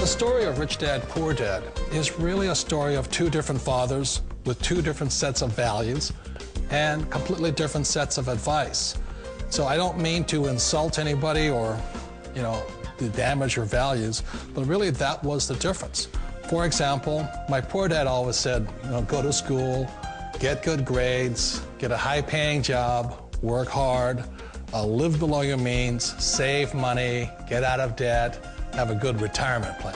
The story of Rich Dad, Poor Dad is really a story of two different fathers with two different sets of values and completely different sets of advice. So I don't mean to insult anybody or, to damage your values, but really that was the difference. For example, my poor dad always said, go to school, get good grades, get a high-paying job, work hard, live below your means, save money, get out of debt, have a good retirement plan.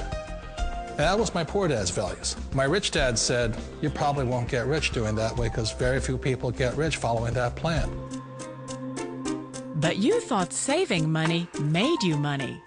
And that was my poor dad's values. My rich dad said, you probably won't get rich doing that way because very few people get rich following that plan. But you thought saving money made you money.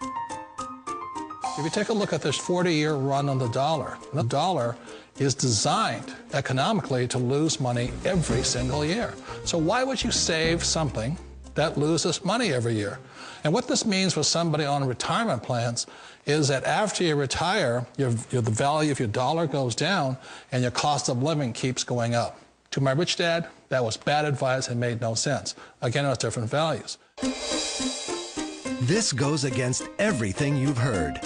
If you take a look at this 40-year run on the dollar is designed economically to lose money every single year. So why would you save something that loses money every year? And what this means for somebody on retirement plans is that after you retire, the value of your dollar goes down and your cost of living keeps going up. To my rich dad, that was bad advice and made no sense. Again, it was different values. This goes against everything you've heard.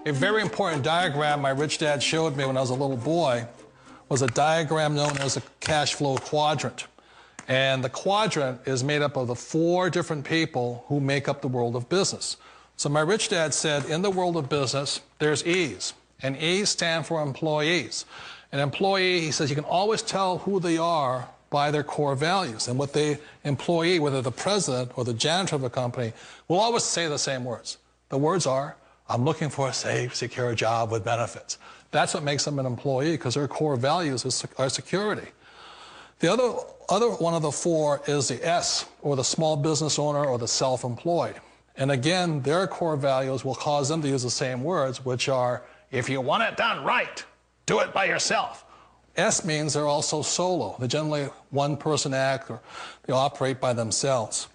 A very important diagram my rich dad showed me when I was a little boy was a diagram known as a cash flow quadrant. And the quadrant is made up of the 4 different people who make up the world of business. So my rich dad said, in the world of business, there's E's, and E's stand for employees. An employee, he says, you can always tell who they are by their core values. And what the employee, whether the president or the janitor of a company, will always say the same words. The words are, I'm looking for a safe, secure job with benefits. That's what makes them an employee, because their core values are security. The other one of the 4 is the S, or the small business owner or the self-employed. And again, their core values will cause them to use the same words, which are, if you want it done right, do it by yourself. S means they're also solo. They're generally one-person act, or they operate by themselves.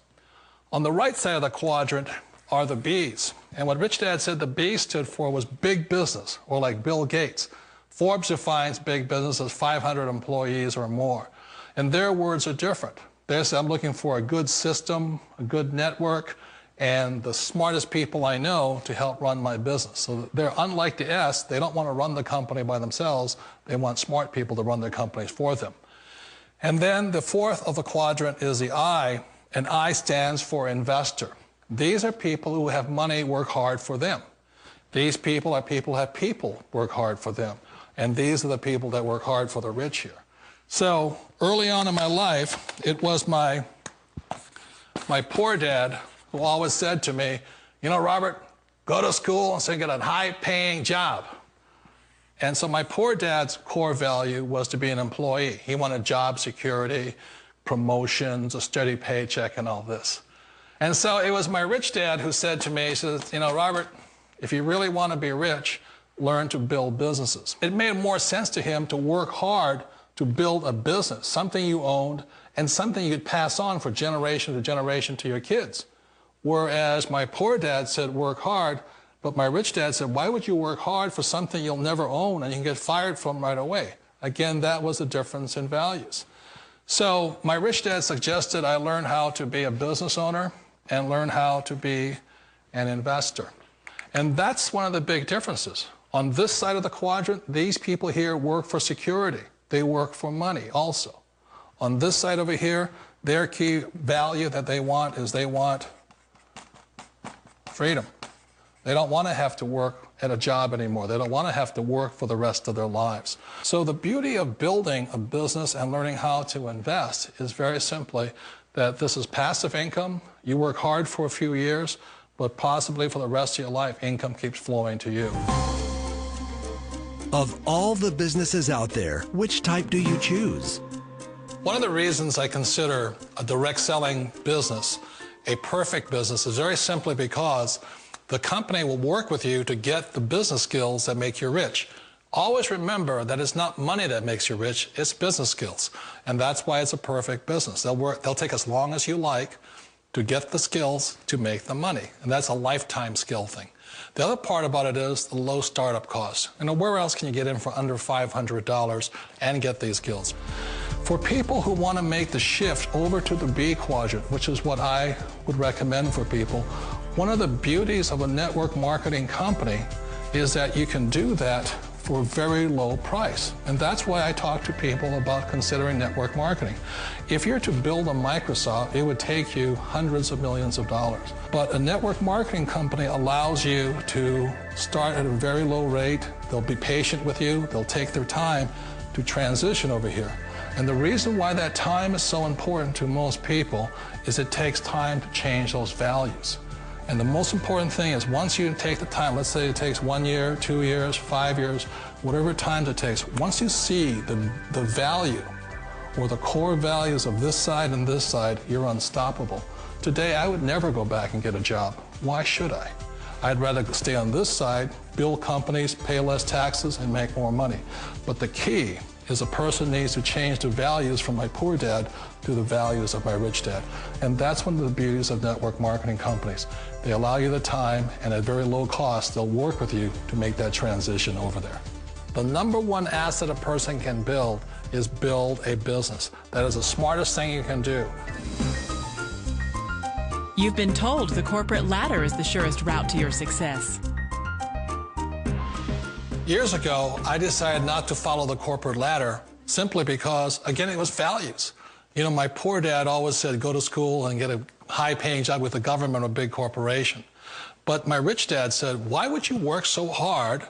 On the right side of the quadrant are the B's. And what Rich Dad said the B stood for was big business, or like Bill Gates. Forbes defines big business as 500 employees or more. And their words are different. They say, I'm looking for a good system, a good network, and the smartest people I know to help run my business. So they're unlike the S. They don't want to run the company by themselves. They want smart people to run their companies for them. And then the 4th of the quadrant is the I, and I stands for investor. These are people who have money work hard for them. These people are people who have people work hard for them. And these are the people that work hard for the rich here. So early on in my life, it was my poor dad who always said to me, Robert, go to school and so get a high-paying job. And so my poor dad's core value was to be an employee. He wanted job security, promotions, a steady paycheck, and all this. And so it was my rich dad who said to me, he says, Robert, if you really want to be rich, learn to build businesses. It made more sense to him to work hard to build a business, something you owned and something you could pass on for generation to generation to your kids. Whereas my poor dad said work hard, but my rich dad said, why would you work hard for something you'll never own and you can get fired from right away? Again, that was the difference in values. So my rich dad suggested I learn how to be a business owner and learn how to be an investor. And that's one of the big differences. On this side of the quadrant, these people here work for security. They work for money also. On this side over here, their key value that they want is they want freedom. They don't want to have to work at a job anymore. They don't want to have to work for the rest of their lives. So the beauty of building a business and learning how to invest is very simply that this is passive income. You work hard for a few years, but possibly for the rest of your life, income keeps flowing to you. Of all the businesses out there, which type do you choose? One of the reasons I consider a direct selling business a perfect business is very simply because the company will work with you to get the business skills that make you rich. Always remember that it's not money that makes you rich, it's business skills. And that's why it's a perfect business. They'll take as long as you like to get the skills to make the money. And that's a lifetime skill thing. The other part about it is the low startup cost. Where else can you get in for under $500 and get these skills? For people who want to make the shift over to the B quadrant, which is what I would recommend for people, One of the beauties of a network marketing company is that you can do that for a very low price. And that's why I talk to people about considering network marketing. If you're to build a Microsoft, it would take you hundreds of millions of dollars. But a network marketing company allows you to start at a very low rate. They'll be patient with you. They'll take their time to transition over here. And the reason why that time is so important to most people is it takes time to change those values. And the most important thing is once you take the time, let's say it takes 1 year, 2 years, 5 years, whatever time it takes, once you see the value or the core values of this side and this side, you're unstoppable. Today, I would never go back and get a job. Why should I? I'd rather stay on this side, build companies, pay less taxes, and make more money. But the key is a person needs to change the values from my poor dad to the values of my rich dad. And that's one of the beauties of network marketing companies. They allow you the time, and at very low cost, they'll work with you to make that transition over there. The number one asset a person can build is build a business. That is the smartest thing you can do. You've been told the corporate ladder is the surest route to your success. Years ago, I decided not to follow the corporate ladder simply because, again, it was values. You know, my poor dad always said, go to school and get a high-paying job with the government or a big corporation. But my rich dad said, why would you work so hard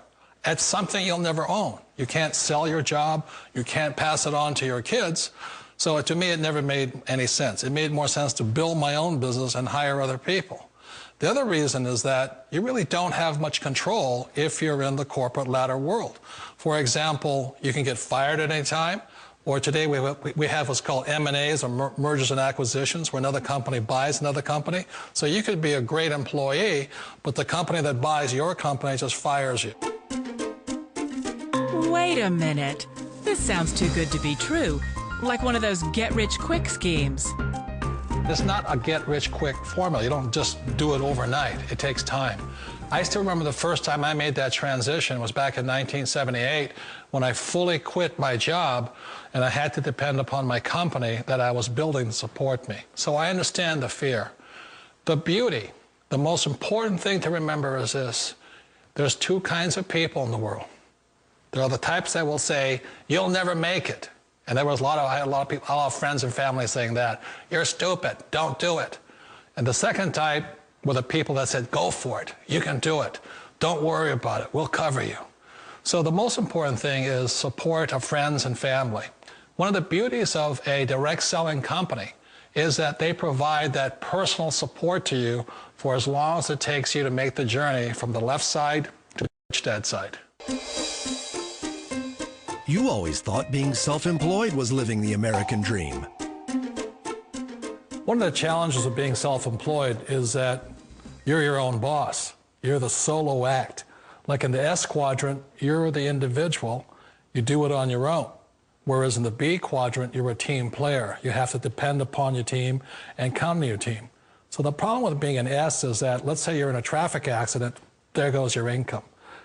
at something you'll never own? You can't sell your job. You can't pass it on to your kids. So to me, it never made any sense. It made more sense to build my own business and hire other people. The other reason is that you really don't have much control if you're in the corporate ladder world. For example, you can get fired at any time, or today we have what's called M&As, or mergers and acquisitions, where another company buys another company. So you could be a great employee, but the company that buys your company just fires you. Wait a minute. This sounds too good to be true. Like one of those get-rich-quick schemes. It's not a get-rich-quick formula. You don't just do it overnight. It takes time. I still remember the first time I made that transition was back in 1978 when I fully quit my job and I had to depend upon my company that I was building to support me. So I understand the fear. The beauty, the most important thing to remember is this. There's two kinds of people in the world. There are the types that will say, you'll never make it. And there was I had a lot of people, a lot of friends and family saying that. You're stupid, don't do it. And the second type were the people that said, go for it, you can do it. Don't worry about it, we'll cover you. So the most important thing is support of friends and family. One of the beauties of a direct selling company is that they provide that personal support to you for as long as it takes you to make the journey from the left side to the rich dad side. You always thought being self-employed was living the American dream. One of the challenges of being self-employed is that you're your own boss. You're the solo act. Like in the S quadrant, you're the individual. You do it on your own. Whereas in the B quadrant, you're a team player. You have to depend upon your team and count on your team. So the problem with being an S is that, let's say you're in a traffic accident, there goes your income.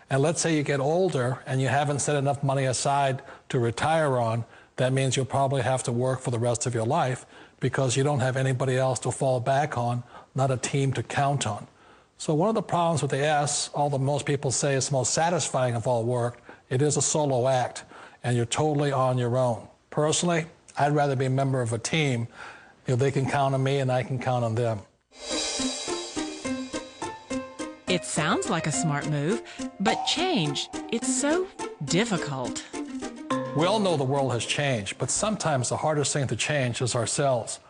And let's say you get older and you haven't set enough money aside to retire on, that means you'll probably have to work for the rest of your life because you don't have anybody else to fall back on, not a team to count on. So one of the problems with the S, although most people say it's the most satisfying of all work, it is a solo act and you're totally on your own. Personally, I'd rather be a member of a team. You know, they can count on me and I can count on them. It sounds like a smart move, but change, it's so difficult. We all know the world has changed, but sometimes the hardest thing to change is ourselves.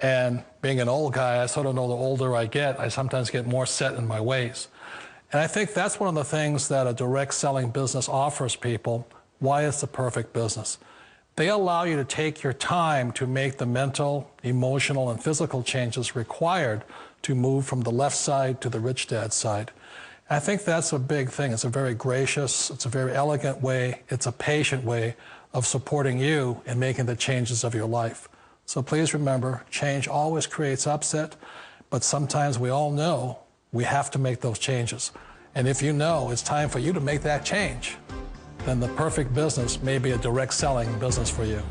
And being an old guy, I sort of know the older I get, I sometimes get more set in my ways. And I think that's one of the things that a direct selling business offers people, why it's the perfect business. They allow you to take your time to make the mental, emotional, and physical changes required to move from the left side to the rich dad side. I think that's a big thing. It's a very gracious, it's a very elegant way, it's a patient way of supporting you in making the changes of your life. So please remember, change always creates upset, but sometimes we all know we have to make those changes. And if you know it's time for you to make that change, then the perfect business may be a direct selling business for you.